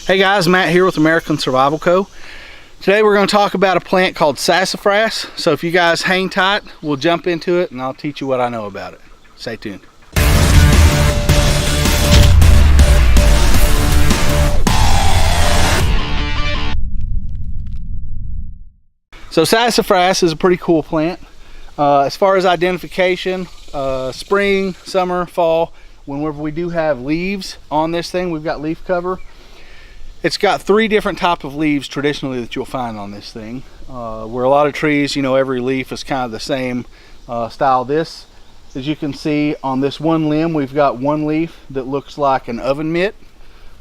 Hey guys, Matt here with American Survival Co. Today we're going to talk about a plant called sassafras. So if you guys hang tight, we'll jump into it and I'll teach you what I know about it. Stay tuned. So sassafras is a pretty cool plant. As far as identification, spring, summer, fall, whenever we do have leaves on this thing, we've got leaf cover. It's got three different types of leaves traditionally that you'll find on this thing. Where a lot of trees, you know, every leaf is kind of the same style. This, as you can see on this one limb, we've got one leaf that looks like an oven mitt.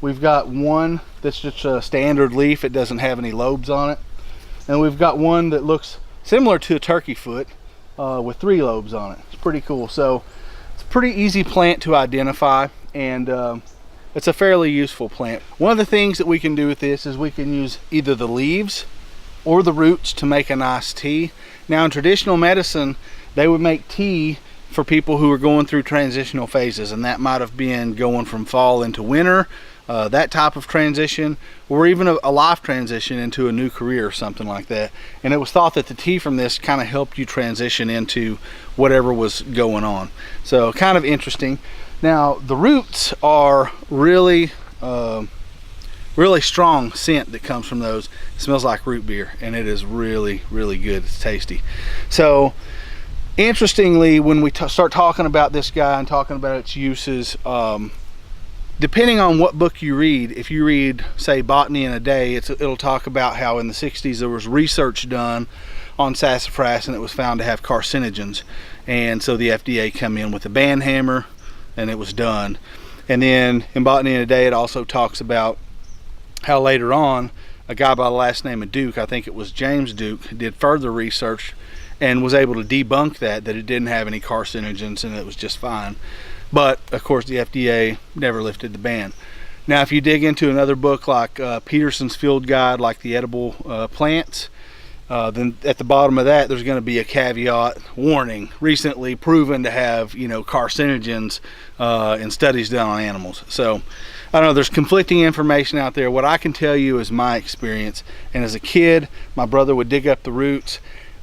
We've got one that's just a standard leaf. It doesn't have any lobes on it. And we've got one that looks similar to a turkey foot with 3 lobes on it. It's pretty cool. So it's a pretty easy plant to identify, and it's a fairly useful plant. One of the things that we can do with this is we can use either the leaves or the roots to make a nice tea. Now in traditional medicine, they would make tea for people who are going through transitional phases, and that might have been going from fall into winter, that type of transition, or even a life transition into a new career or something like that. And it was thought that the tea from this kind of helped you transition into whatever was going on. So kind of interesting. Now the roots are really strong scent that comes from those. It smells like root beer, and it is really good. It's tasty. So interestingly, when we start talking about this guy and talking about its uses, depending on what book you read, if you read, say, Botany in a Day, it'll talk about how in the 60s there was research done on sassafras and it was found to have carcinogens. And so the FDA come in with a ban hammer and it was done. And then in Botany in a Day, it also talks about how later on, a guy by the last name of Duke, I think it was James Duke, did further research and was able to debunk that it didn't have any carcinogens and it was just fine. But of course the FDA never lifted the ban. Now if you dig into another book like Peterson's Field Guide, like the edible plants, then at the bottom of that there's going to be a caveat warning, recently proven to have, you know, carcinogens in studies done on animals. So I don't know, there's conflicting information out there. What I can tell you is my experience, and as a kid my brother would dig up the roots.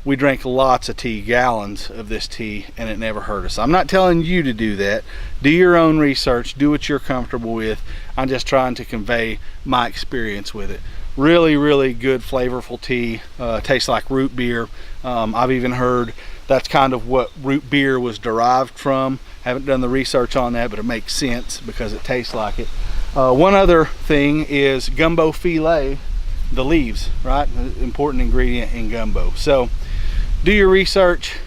We drank lots of tea, gallons of this tea, and it never hurt us. I'm not telling you to do that. Do your own research, do what you're comfortable with. I'm just trying to convey my experience with it. Really good flavorful tea. Tastes like root beer. I've even heard that's kind of what root beer was derived from. Haven't done the research on that, but it makes sense because it tastes like it. One other thing is gumbo filet, the leaves, right? Important ingredient in gumbo. So do your research,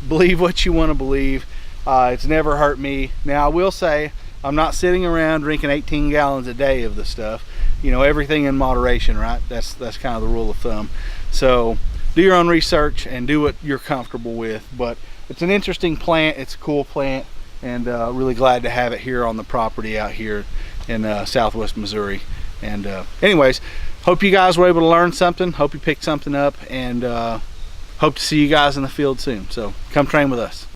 believe what you want to believe. It's never hurt me. Now I will say, I'm not sitting around drinking 18 gallons a day of this stuff. You know, everything in moderation, right? That's kind of the rule of thumb. So do your own research and do what you're comfortable with. But it's an interesting plant, it's a cool plant, and really glad to have it here on the property out here in southwest Missouri. And anyways, hope you guys were able to learn something, hope you picked something up, and hope to see you guys in the field soon. So come train with us.